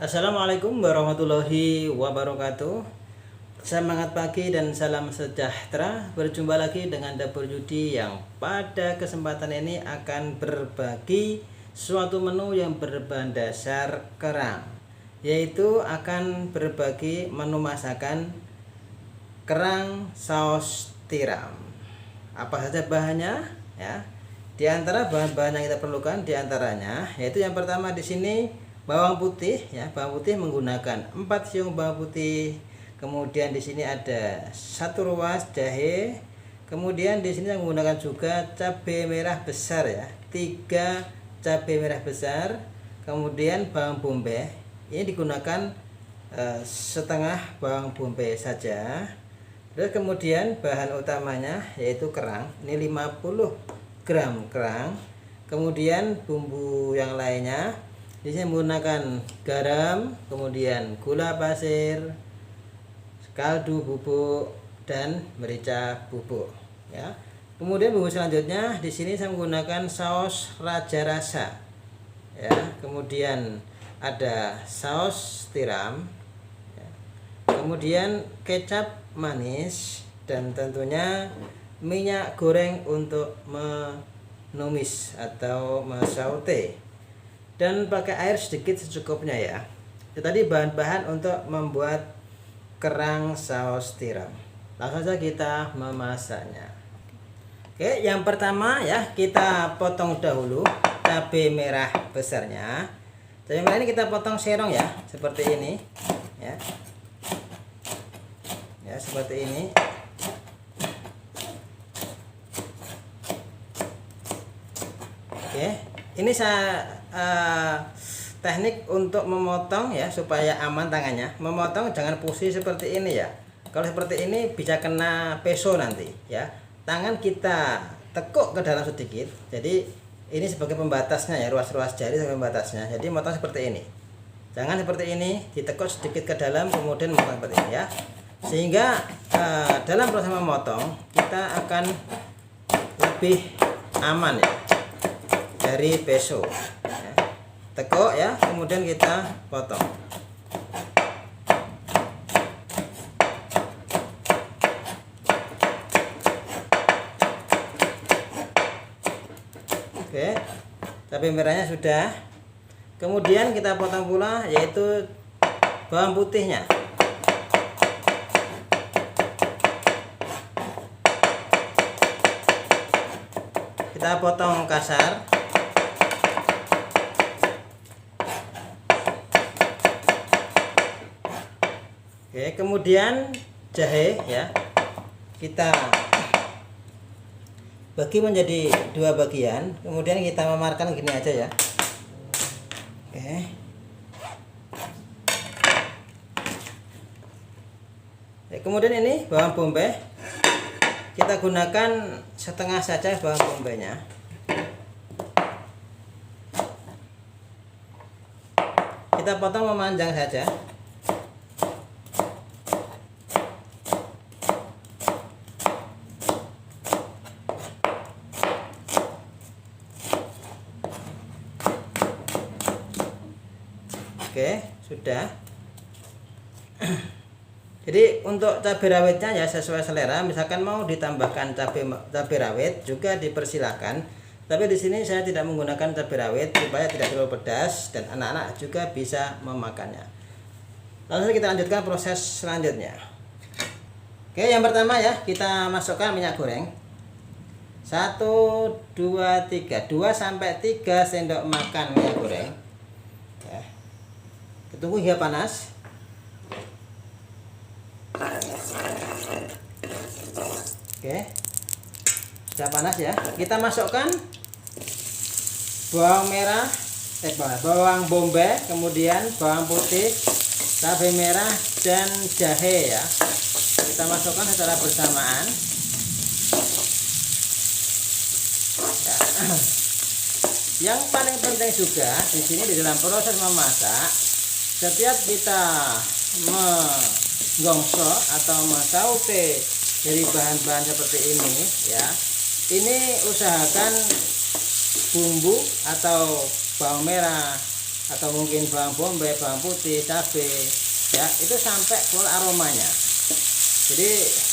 Assalamualaikum warahmatullahi wabarakatuh. Semangat pagi dan salam sejahtera. Berjumpa lagi dengan Dapur Yudi yang pada kesempatan ini akan berbagi suatu menu yang berbahan dasar kerang, yaitu akan berbagi menu masakan kerang saus tiram. Apa saja bahannya ya? Di antara bahan-bahan yang kita perlukan diantaranya yaitu yang pertama di sini bawang putih ya, bawang putih menggunakan 4 siung bawang putih. Kemudian di sini ada 1 ruas jahe. Kemudian di sini saya menggunakan juga cabai merah besar ya, 3 cabai merah besar. Kemudian bawang bombay. Ini digunakan setengah bawang bombay saja. Terus kemudian bahan utamanya yaitu kerang. Ini 50 gram kerang. Kemudian bumbu yang lainnya di sini menggunakan garam, kemudian gula pasir, kaldu bubuk, dan merica bubuk. Ya. Kemudian bumbu selanjutnya di sini saya menggunakan saus raja rasa. Ya. Kemudian ada saus tiram, ya. Kemudian kecap manis, dan tentunya minyak goreng untuk menumis atau mensaute. Dan pakai air sedikit secukupnya ya. Itu tadi bahan-bahan untuk membuat kerang saus tiram. Langsung saja kita memasaknya. Oke, yang pertama ya, kita potong dahulu cabai merah besarnya. Cabai merah ini kita potong serong ya, seperti ini ya. Ya, seperti ini. Oke, ini saya teknik untuk memotong ya supaya aman tangannya. Memotong jangan pusing seperti ini ya. Kalau seperti ini bisa kena peso nanti ya. Tangan kita tekuk ke dalam sedikit. Jadi ini sebagai pembatasnya ya, ruas-ruas jari sebagai pembatasnya. Jadi motong seperti ini. Jangan seperti ini, ditekuk sedikit ke dalam kemudian motong seperti ini ya. Sehingga dalam proses memotong kita akan lebih aman ya dari peso. Tekuk ya, kemudian kita potong. Oke, cabai merahnya sudah. Kemudian kita potong pula yaitu bawang putihnya. Kita potong kasar. Oke, kemudian jahe ya, kita bagi menjadi 2 bagian. Kemudian kita memarkan gini aja ya. Oke. Kemudian ini bawang bombay. Kita gunakan setengah saja bawang bombaynya. Kita potong memanjang saja. Oke, sudah. Jadi untuk cabai rawitnya ya sesuai selera. Misalkan mau ditambahkan cabai rawit juga dipersilahkan. Tapi di sini saya tidak menggunakan cabai rawit supaya tidak terlalu pedas dan anak-anak juga bisa memakannya. Langsung kita lanjutkan proses selanjutnya. Oke, yang pertama ya, kita masukkan minyak goreng. 1, 2, 3, 2 sampai 3 sendok makan minyak goreng. Ya. Tunggu hingga panas. Oke, sudah panas ya. Kita masukkan bawang merah, bawang bombay, kemudian bawang putih, cabai merah, dan jahe ya. Kita masukkan secara bersamaan. Ya. Yang paling penting juga di sini di dalam proses memasak, setiap kita menggongso atau mensaute dari bahan-bahan seperti ini ya, ini usahakan bumbu atau bawang merah atau mungkin bawang bombay, bawang putih, cabai ya, itu sampai keluar aromanya. Jadi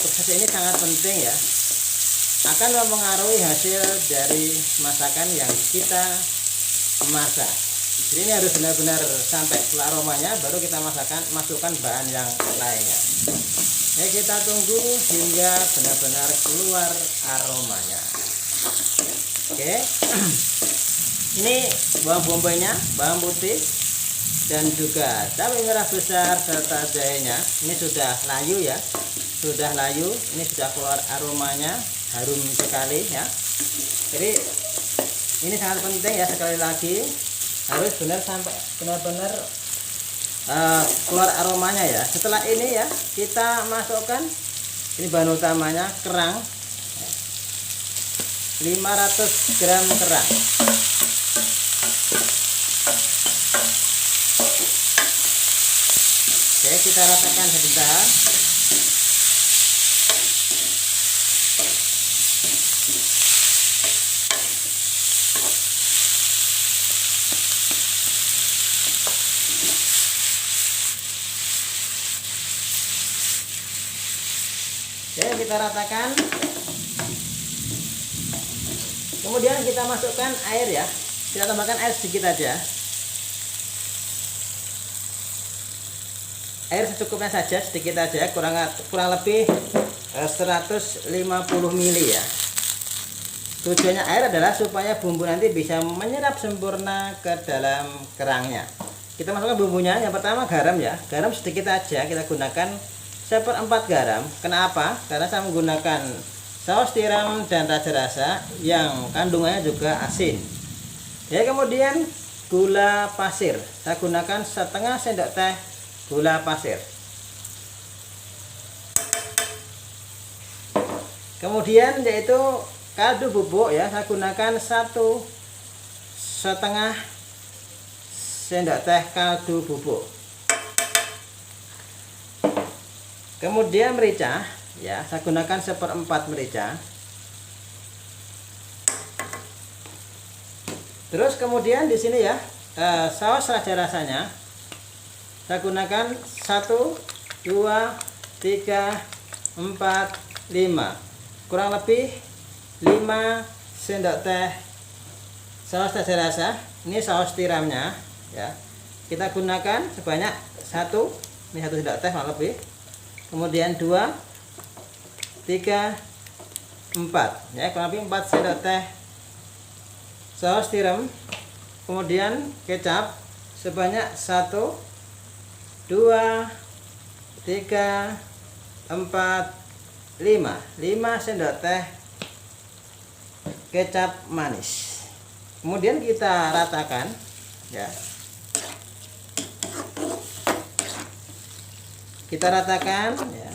proses ini sangat penting ya, akan mempengaruhi hasil dari masakan yang kita masak. Jadi ini harus benar-benar sampai keluar aromanya, baru kita masukkan bahan yang lainnya. Ya, kita tunggu hingga benar-benar keluar aromanya. Oke. Ini bawang bombaynya, bawang putih, dan juga cabai merah besar serta jahenya. Ini sudah layu ya, sudah layu. Ini sudah keluar aromanya, harum sekali ya. Jadi ini sangat penting ya, sekali lagi harus benar-benar keluar aromanya ya. Setelah ini ya, kita masukkan ini bahan utamanya, kerang, 500 gram kerang. Oke, kita ratakan sebentar. Oke, kita ratakan. Kemudian kita masukkan air ya. Kita tambahkan air sedikit aja. Air secukupnya saja, sedikit aja, kurang lebih 150 ml ya. Tujuannya air adalah supaya bumbu nanti bisa menyerap sempurna ke dalam kerangnya. Kita masukkan bumbunya. Yang pertama garam ya. Garam sedikit aja, kita gunakan 1/4 garam. Kenapa? Karena saya menggunakan saus tiram dan raja rasa yang kandungannya juga asin. Ya, kemudian gula pasir. Saya gunakan setengah sendok teh gula pasir. Kemudian yaitu kaldu bubuk ya, saya gunakan 1,5 sendok teh kaldu bubuk. Kemudian merica ya, saya gunakan 1/4 merica. Terus kemudian di sini ya, saus raja rasanya saya gunakan 1, 2, 3, 4, 5, kurang lebih 5 sendok teh saus raja rasa. Ini saus tiramnya ya, kita gunakan sebanyak 1, ini 1 sendok teh kurang lebih. Kemudian 2, 3, 4 ya, kurang lebih 4 sendok teh saus tiram. Kemudian kecap sebanyak 1, 2, 3, 4, 5 sendok teh kecap manis. Kemudian kita ratakan ya, kita ratakan ya.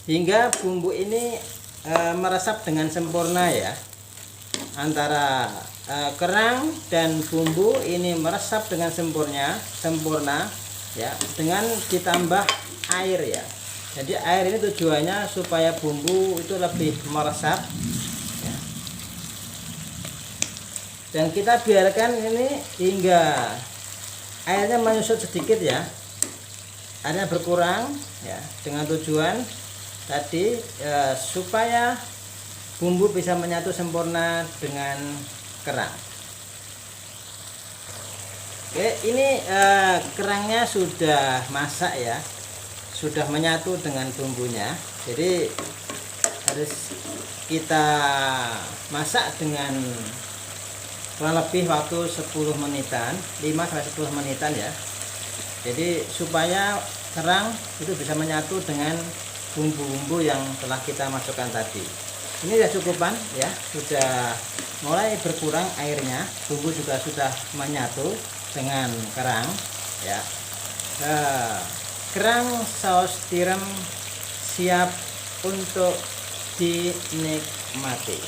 Hingga bumbu ini meresap dengan sempurna ya, antara kerang dan bumbu ini meresap dengan sempurna ya, dengan ditambah air ya. Jadi air ini tujuannya supaya bumbu itu lebih meresap ya. Dan kita biarkan ini hingga airnya menyusut sedikit ya, airnya berkurang ya, dengan tujuan tadi supaya bumbu bisa menyatu sempurna dengan kerang. Oke, ini kerangnya sudah masak ya, sudah menyatu dengan bumbunya. Jadi harus kita masak dengan kurang lebih waktu 10 menitan, 5-10 menitan ya. Jadi supaya kerang itu bisa menyatu dengan bumbu-bumbu yang telah kita masukkan tadi. Ini sudah cukupan ya, sudah mulai berkurang airnya, bumbu juga sudah menyatu dengan kerang ya. Kerang saus tiram siap untuk dinikmati.